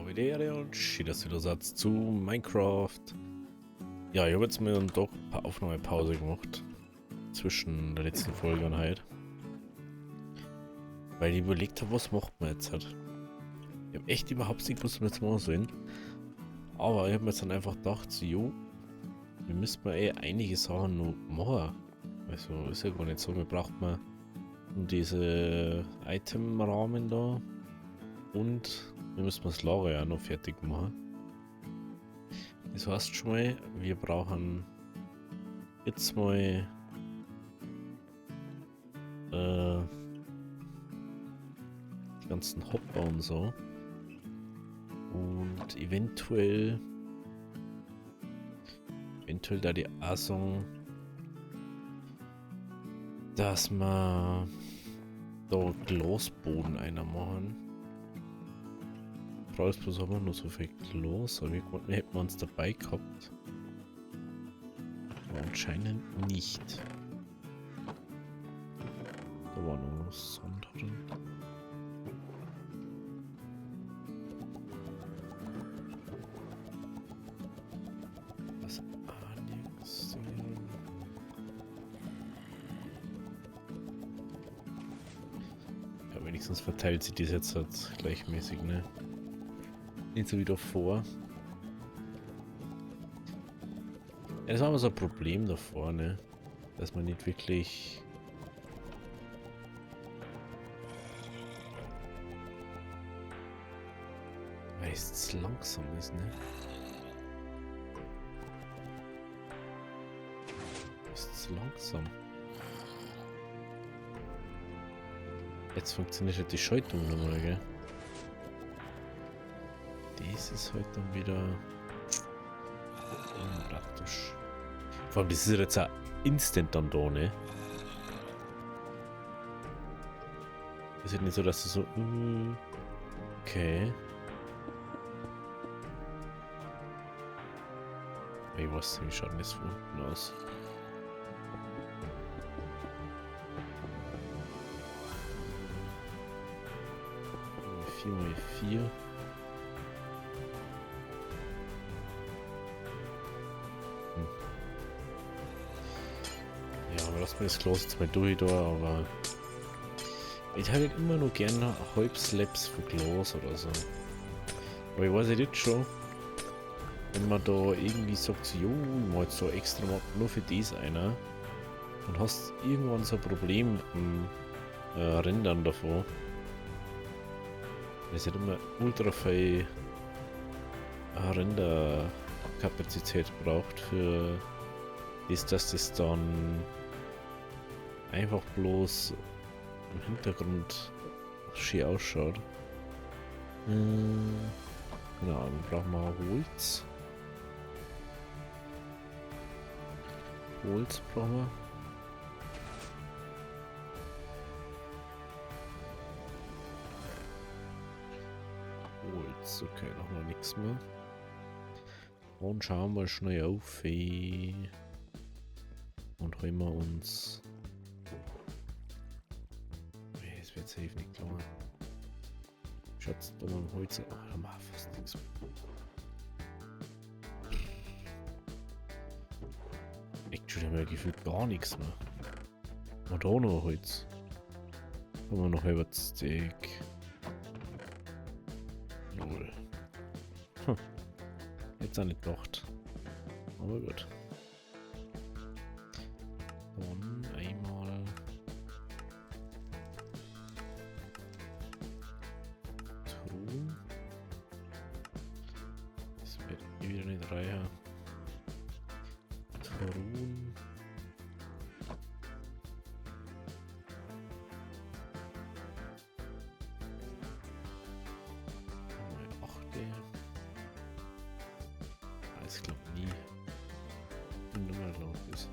Wieder und schön, dass du wieder sagst zu Minecraft. Ja, ich habe jetzt mir dann doch ein paar Aufnahmepause gemacht. Zwischen der letzten Folge und heute. Weil ich überlegt habe, was macht man jetzt halt. Ich habe echt überhaupt nicht gewusst, was wir jetzt machen sollen. Aber ich habe mir jetzt dann einfach gedacht, so, jo, wir müssen mal einige Sachen noch machen. Also ist ja gar nicht so, wir brauchen mal diese Itemrahmen da. Und wir müssen das Lager ja noch fertig machen. Das heißt schon mal, wir brauchen jetzt mal die ganzen Hopper und so. Und eventuell da die auch sagen, dass wir da Glasboden einer machen. Frau ist bloß, haben wir nur so viel Glas, aber wir hätten uns dabei gehabt. Aber anscheinend nicht. Da war noch Sand drin. Was annexieren. Ja, wenigstens verteilt sich das jetzt halt gleichmäßig, ne? Nicht so wie davor. Ja, das war aber so ein Problem davor, ne? Dass man nicht wirklich... Weil es langsam ist, ne? Ist es langsam. Jetzt funktioniert halt die Schaltung nochmal, gell? Das ist halt dann wieder unpraktisch. Vor allem, das ist jetzt auch instant dann da, ne? Ist halt nicht so, dass du so... Okay. Ich weiß nicht, wie schaut denn das von unten aus? Vier mal 4. Ja, aber lass mir das Glas jetzt mal durch da, aber ich hätte halt immer nur gerne Halbslaps für Glas oder so. Aber ich weiß ja jetzt schon, wenn man da irgendwie sagt, so, jo, mal jetzt so extra mal nur für das einer, dann hast du irgendwann so ein Problem mit dem Rendern davon. Es hat immer ultra viel Renderkapazität braucht für das, dass das dann einfach bloß im Hintergrund schön ausschaut. Genau, dann brauchen wir Holz. Holz brauchen wir. Holz, okay, noch mal nichts mehr. Und schauen wir schnell auf. Und holen wir uns. Es wird safe nicht klar. Schatz, da mal Holz. Ach, da haben wir fast nichts mehr. Actually haben wir gefühlt gar nichts mehr. Und da noch Holz. Haben wir noch halber Steak. Null. Jetzt auch nicht gedacht. Aber gut. Dann einmal. Truhen. Das wird wieder nicht reicher. Truhen. Das klappt nie. Wenn du mal laut bist.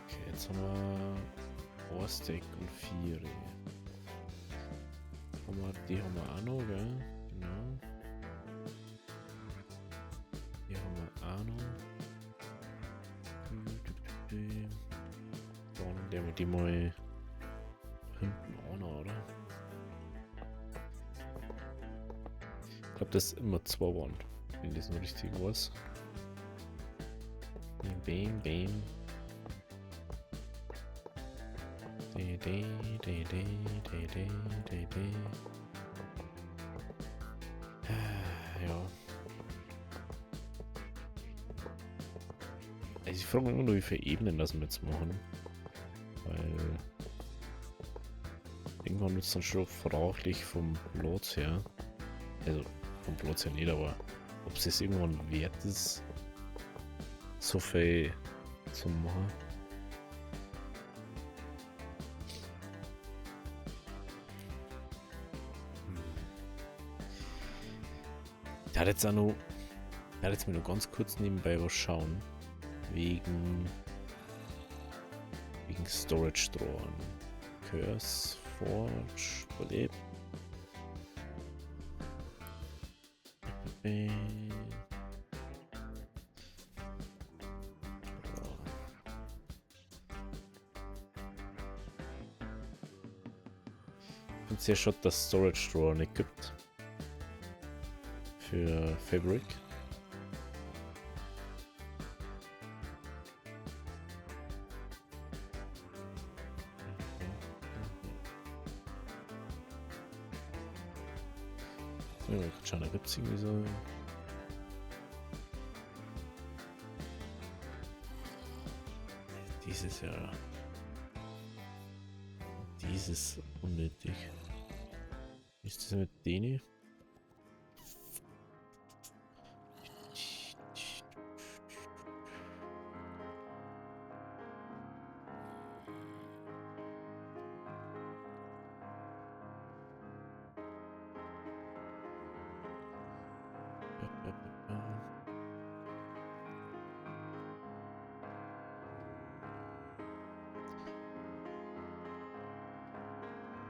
Okay, jetzt haben wir Ohrsteak und 4. Die haben wir auch noch, gell? Genau. Legen wir die mal hinten auch noch, oder? Ich glaube, das ist immer 2 waren, wenn das noch richtig weiß. Bam, bam. Ja. Also ich frage mich immer nur, wie viele Ebenen das wir jetzt machen. Weil irgendwann wird es dann schon fraglich vom Platz her. Also vom Platz her nicht, aber ob es jetzt irgendwann wert ist, so viel zu machen. Ich hatte jetzt auch noch, ich hatte jetzt mir noch ganz kurz nebenbei was schauen. Wegen Storage Drawn. Curse, Forge, Überlebt. Ich finde es ja schon, dass Storage Drawer nicht gibt. Für Fabric. Ja, schauen, da gibt es irgendwie so. Dieses Jahr. Dieses unnötig. Ist das mit denen?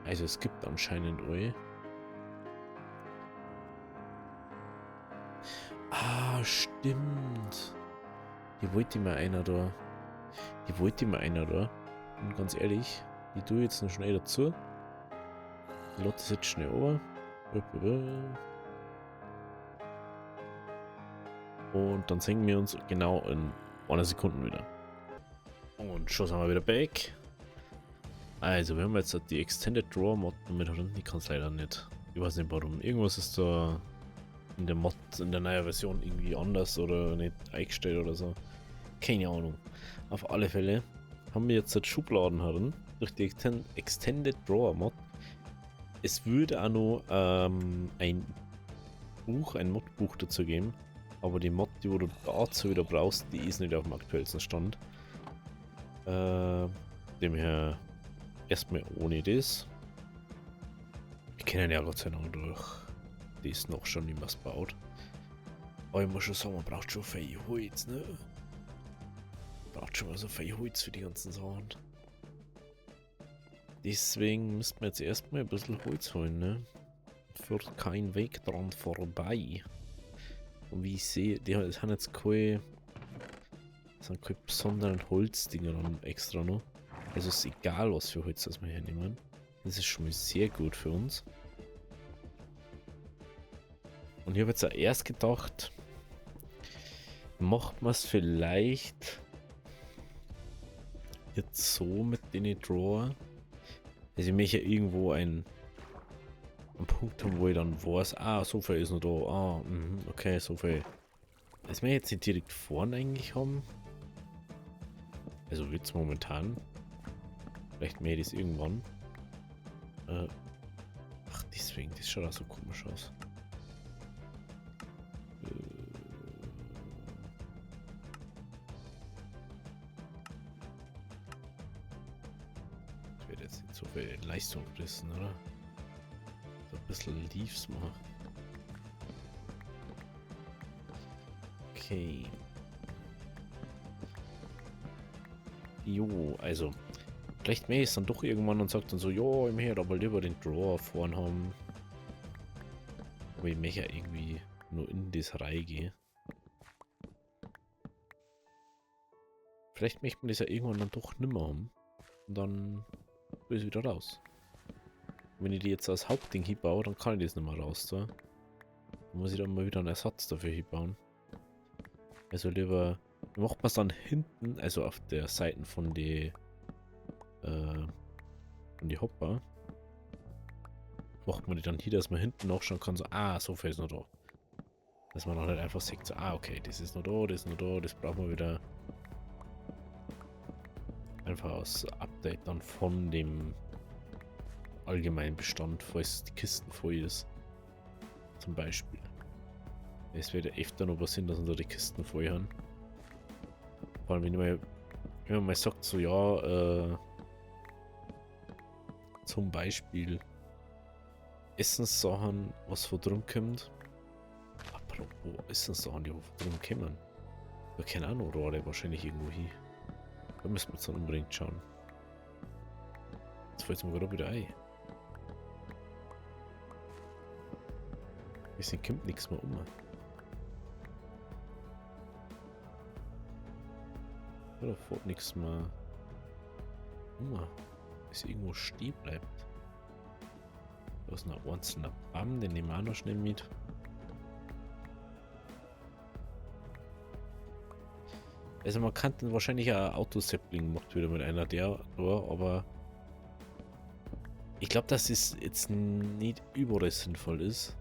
Also es gibt anscheinend Oil. Ah, stimmt. Die wollte mir einer da. Und ganz ehrlich, die tue jetzt noch schnell dazu. Lade das jetzt schnell over. Und dann sehen wir uns genau in einer Sekunde wieder. Und schon sind wir wieder back. Also, wir haben jetzt die Extended Draw Mod damit drin. Ich kann es leider nicht. Ich weiß nicht warum. Irgendwas ist da in der Mod, in der neuen Version irgendwie anders oder nicht eingestellt oder so. Keine Ahnung. Auf alle Fälle haben wir jetzt Schubladen herin durch die Extended Drawer Mod. Es würde auch noch ein Modbuch dazu geben. Aber die Mod, die du dazu wieder brauchst, die ist nicht auf dem aktuellsten Stand. Demher erstmal ohne das. Wir kennen ja Gott sei Dank durch das noch schon, wie man es baut. Aber ich muss schon sagen, man braucht schon viel Holz, ne? Man braucht schon mal so viel Holz für die ganzen Sachen. Deswegen müssten wir jetzt erstmal ein bisschen Holz holen, ne? Führt kein Weg dran vorbei. Und wie ich sehe, die haben jetzt keine besonderen Holzdinger dann extra noch. Also ist egal, was für Holz das wir hier nehmen. Das ist schon mal sehr gut für uns. Und ich habe jetzt auch erst gedacht, macht man es vielleicht jetzt so mit den Drawer. Also ich möchte ja irgendwo einen Punkt haben, wo ich dann weiß, ah, so viel ist noch da, ah, okay, so viel. Das wir jetzt nicht direkt vorne eigentlich haben. Also jetzt momentan. Vielleicht mehr das irgendwann. Ach, deswegen, das schaut auch so komisch aus. Das wird jetzt nicht so viel Leistung fressen, oder? So ein bisschen Leaves machen. Okay. Jo, also. Vielleicht mehr ist dann doch irgendwann und sagt dann so, ja, ich möchte aber lieber den Drawer vorn haben. Aber ich möchte ja irgendwie nur in das reingehen. Vielleicht möchte man das ja irgendwann dann doch nimmer haben. Und dann will ich wieder raus. Wenn ich die jetzt als Hauptding hinbaue, dann kann ich das nicht mehr raus. So. Dann muss ich dann mal wieder einen Ersatz dafür hinbauen. Also lieber, wie macht man es dann hinten, also auf der Seite von die Hopper, macht man die dann hier, dass man hinten nachschauen kann, so, ah, so viel ist noch da. Dass man dann halt einfach sieht, so, ah, okay, das ist noch da, das ist noch da, das brauchen wir wieder. Einfach als Update dann von dem allgemeinen Bestand, falls die Kisten voll ist. Zum Beispiel. Es wird ja öfter noch passieren, dass unsere die Kisten voll haben. Vor allem, wenn man mal sagt, so, ja, zum Beispiel Essenssachen, was von drum kommt. Apropos Essenssachen, die von drum kommen. Ja, keine Ahnung, Rohre wahrscheinlich irgendwo hier. Da müssen wir jetzt dann unbedingt schauen. Jetzt fällt es mir gerade wieder ein. Bisschen kommt nichts mehr um. Oder fährt nichts mehr um. Bis irgendwo stehen bleibt. Da ist noch einzelner Baum, den nehmen wir auch noch schnell mit. Also man kann dann wahrscheinlich auch Autosapling macht wieder mit einer der da, aber ich glaube, dass es jetzt nicht überall sinnvoll ist.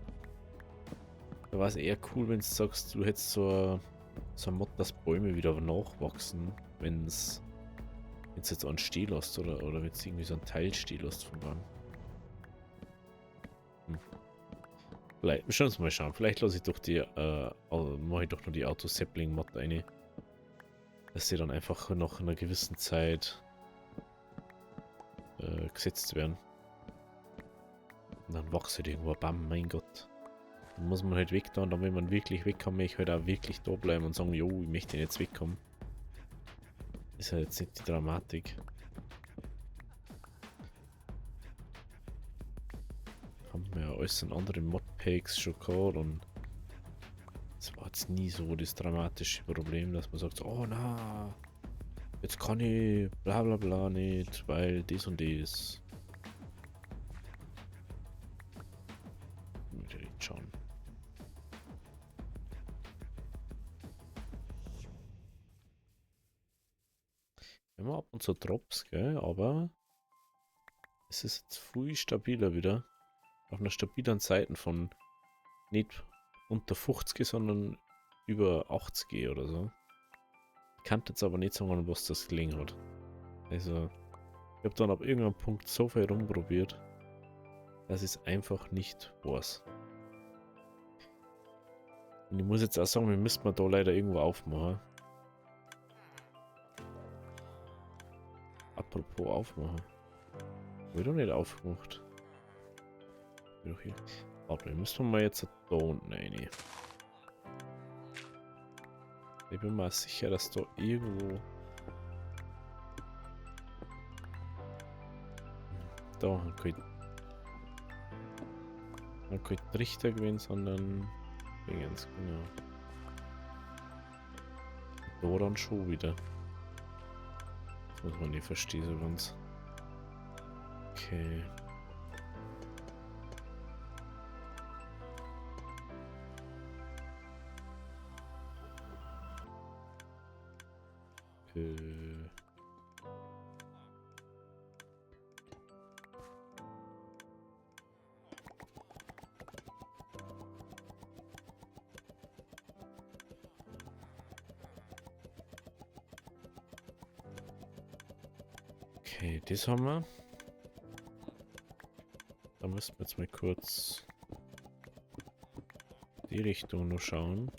Da war es eher cool, wenn du sagst, du hättest so ein Mod, dass Bäume wieder nachwachsen, wenn es jetzt einen stehen lässt oder wenn es irgendwie so ein Teil stehen lässt vom Baum. Vielleicht, müssen wir uns mal schauen. Vielleicht lasse ich doch mache ich doch nur die Auto-Sapling-Mod eine. Dass die dann einfach nach einer gewissen Zeit gesetzt werden. Und dann wächst halt irgendwo ein Baum, mein Gott. Dann muss man halt weg da und dann, wenn man wirklich weg kann, möchte ich halt auch wirklich da bleiben und sagen, jo, ich möchte jetzt wegkommen. Ist ja jetzt nicht die Dramatik. Haben wir ja alles in anderen Modpacks schon gehabt und es war jetzt nie so das dramatische Problem, dass man sagt, oh na, jetzt kann ich bla bla bla nicht, weil das und das. Wieder nicht schauen. Immer ab und zu Drops, gell, aber es ist jetzt viel stabiler wieder. Auf einer stabilen Seite von nicht unter 50, sondern über 80 oder so. Ich kann jetzt aber nicht sagen, was das gelingen hat. Also, ich habe dann ab irgendeinem Punkt so viel rumprobiert, dass ich es einfach nicht weiß. Und ich muss jetzt auch sagen, wir müssen da leider irgendwo aufmachen. Apropos aufmachen. Wird doch nicht aufgemacht. Wird doch hier. Warte, müssen wir mal jetzt da unten rein. Ich bin mal sicher, dass da irgendwo... Da man könnte nicht Richter gewinnen, sondern... Ganz genau. Da dann schon wieder. Das muss man nicht verstehen so ganz. Okay. Okay, das haben wir. Da müssen wir jetzt mal kurz die Richtung noch schauen.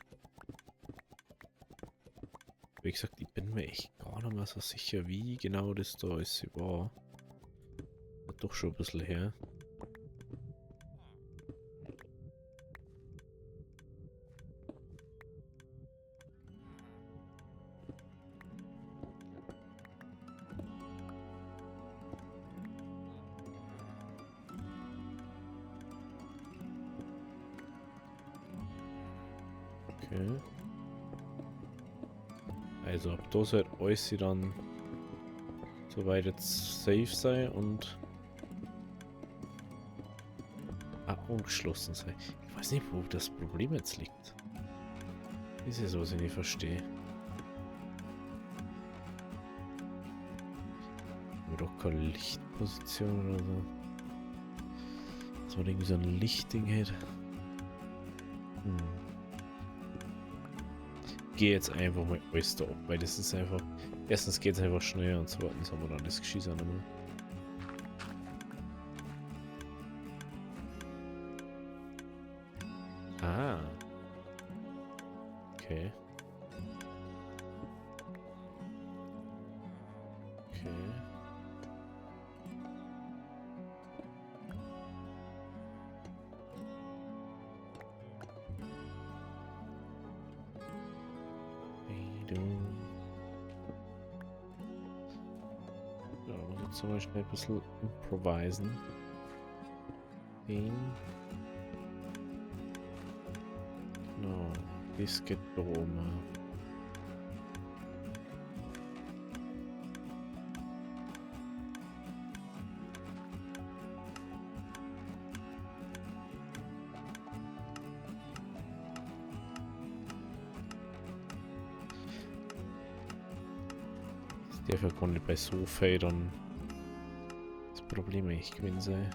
Wie gesagt, ich bin mir echt gar nicht mehr so sicher, wie genau das da ist. War doch schon ein bisschen her. Okay. Also ab da soll alles dann soweit jetzt safe sein und ungeschlossen sein. Ich weiß nicht, wo das Problem jetzt liegt. Das ist ja so, was ich nicht verstehe. Aber doch keine Lichtposition oder so. Dass man irgendwie so ein Lichtding hätte. Gehe jetzt einfach mal alles da ab, weil das ist einfach. Erstens geht es einfach schneller und zweitens haben wir dann das Geschieß auch nicht mehr. Ah. Okay. Okay. Ja, muss jetzt zum Beispiel ein bisschen improvisen. Den. Genau, das geht da oben. Das darf ja gar nicht bei so Federn das Problem echt gewesen sein.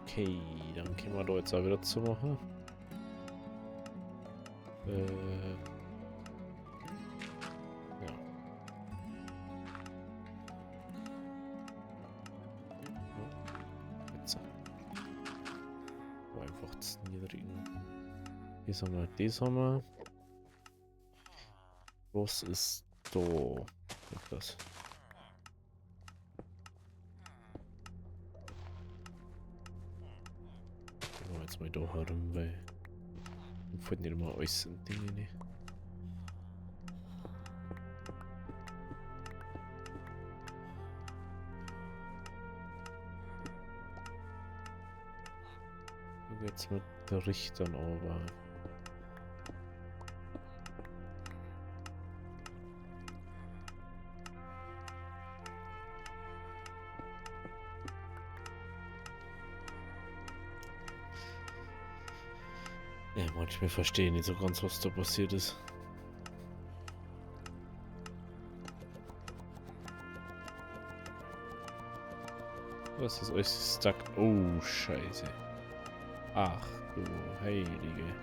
Okay, dann können wir da jetzt auch wieder zumachen. Ja. Jetzt. Einfach das niedrigen. Das haben wir, das haben wir. Was ist da? Etwas. Jetzt mal da herum, weil dann fällt nicht immer alles in Dinge rein. Jetzt mit der Richtern aber. Ja, manchmal verstehe ich nicht so ganz, was da passiert ist. Was ist alles stuck? Oh, Scheiße. Ach du Heilige.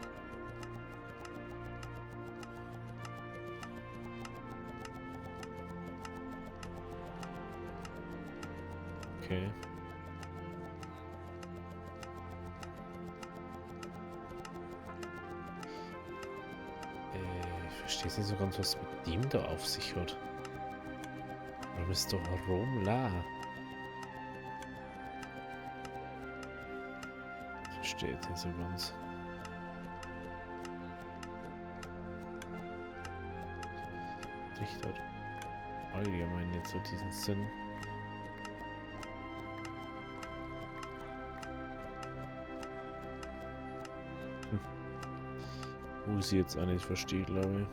Okay. Ich verstehe nicht so ganz, was mit dem da auf sich hat. Warum ist doch Rom la? Verstehe jetzt nicht so ganz. Richter hat allgemein jetzt so diesen Sinn. Wo ich sie jetzt auch nicht verstehe, glaube ich.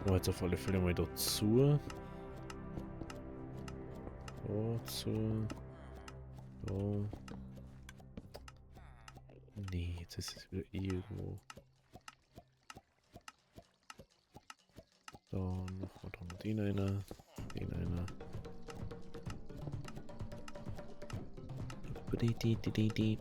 Aber jetzt auf alle Fälle mal dazu. Dazu. Da. Nee, jetzt ist es wieder irgendwo. Da noch mal den einer. Den einer. Die.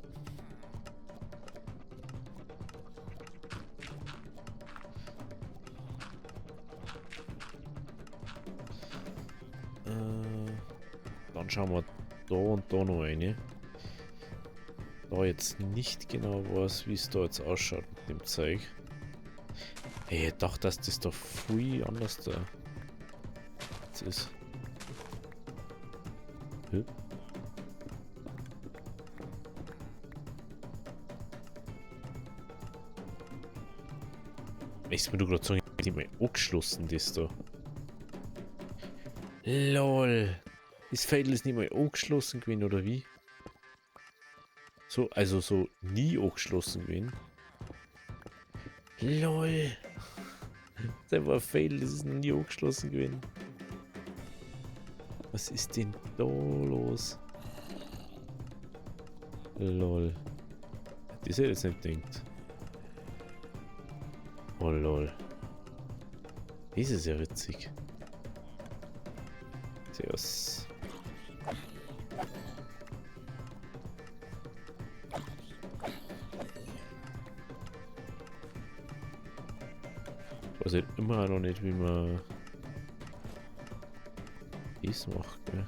Dann schauen wir da und da noch eine. Da jetzt nicht genau weiß, wie es da jetzt ausschaut mit dem Zeug. Ey, ich dachte, dass das da viel anders da jetzt ist. Hm? Ist mir du gerade sagen, ich hab mal angeschlossen, das da. LOL. Das Fädel ist nicht mal angeschlossen gewesen, oder wie? So, also so nie angeschlossen gewesen. LOL. Das war ein Fail, das ist noch nie angeschlossen gewesen. Was ist denn da los? LOL. Das hätte ich jetzt nicht gedacht. Oh lol. Das ist ja witzig. Servus. Ich weiß halt immer noch nicht, wie man das macht, gell?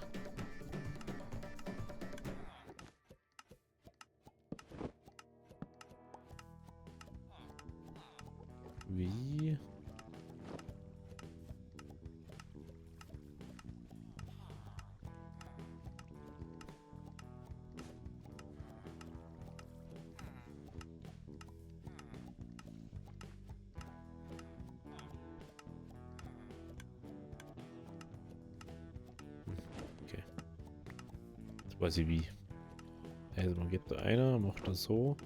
Wie? Okay. Jetzt weiß ich wie. Also man geht da einer, macht das so.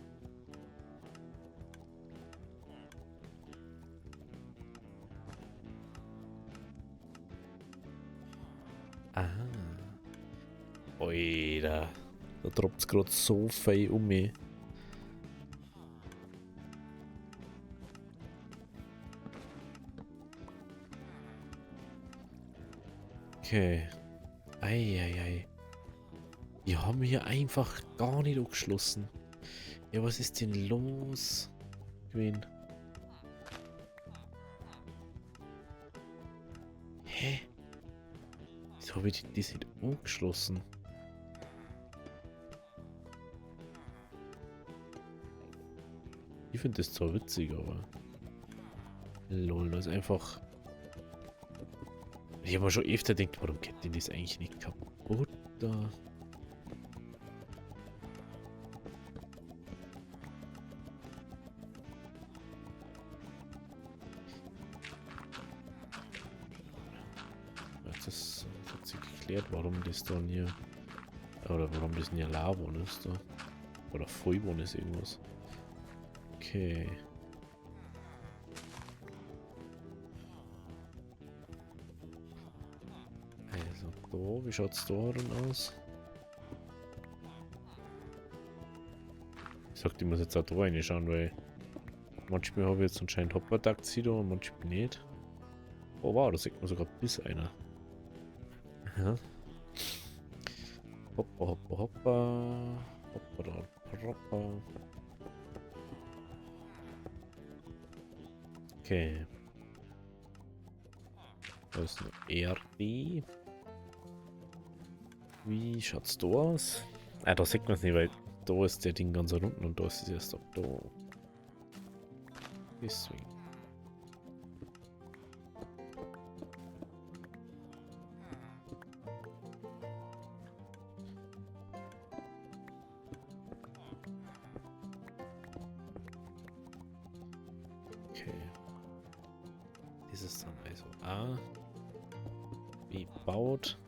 Ah. Oida. Da droppt es gerade so fein um mich. Okay. Eieiei. Die haben hier einfach gar nicht angeschlossen. Ja, was ist denn los? Gewesen? Hä? Wieso habe ich das nicht angeschlossen? Ich finde das zwar witzig, aber... Lol, das ist einfach... Ich habe mir schon öfter gedacht, warum geht denn das eigentlich nicht kaputt da? Das hat sich geklärt, warum das dann hier... Oder warum das hier Lavon ist da. Oder Vollbon ist irgendwas. Okay. Also da, wie schaut es da dann aus? Ich sagte, ich muss jetzt auch da reinschauen, weil manchmal habe ich jetzt anscheinend Hopper-Taxi und manchmal nicht. Oh wow, da sieht man sogar bis einer. Aha. Hoppa, hoppa, hoppa. Hoppa, da, hoppa. Okay. Da ist eine RD. Wie schaut's da aus? Ah, da sieht man es nicht, weil da ist der Ding ganz unten und da ist es erst ab da. Deswegen. Okay. Das ist dann also A. Wie baut.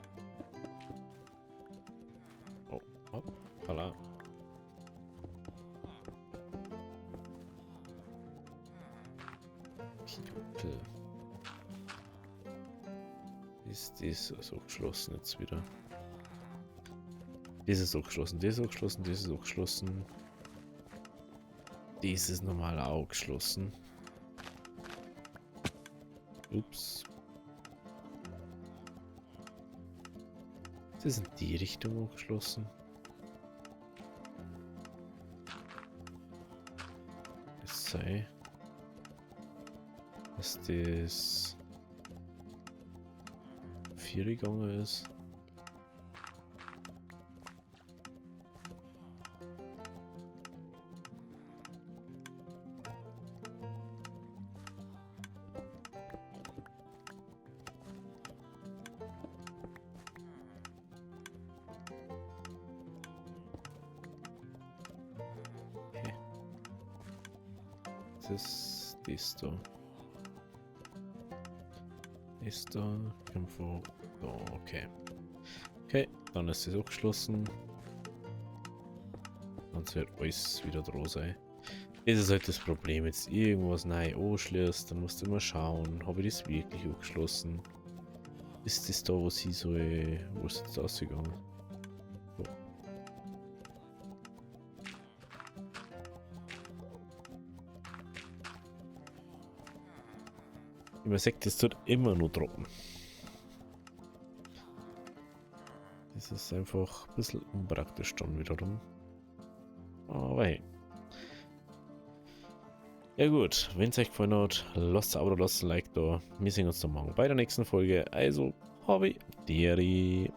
Oh, hoppala. Piepel. Ist das so geschlossen jetzt wieder? Das ist auch geschlossen, das ist auch geschlossen, das ist auch geschlossen. Das ist normal auch geschlossen. Ups. Das ist in die Richtung auch geschlossen. Es sei, dass das 4 gegangen ist. Das da. Ist da. Kämpfer. Da, okay. Okay, dann ist es auch geschlossen. Sonst wird alles wieder dran sein. Das ist halt das Problem. Jetzt irgendwas neu anschließt, dann musst du immer schauen, habe ich das wirklich angeschlossen? Ist das da, was ich soll? Wo ist jetzt ausgegangen? So. Man sagt, das tut immer nur droppen. Das ist einfach ein bisschen unpraktisch dann wiederum. Aber hey. Ja gut, wenn es euch gefallen hat, lasst ein Abo, lasst ein Like da. Wir sehen uns dann morgen bei der nächsten Folge. Also, habe Deri.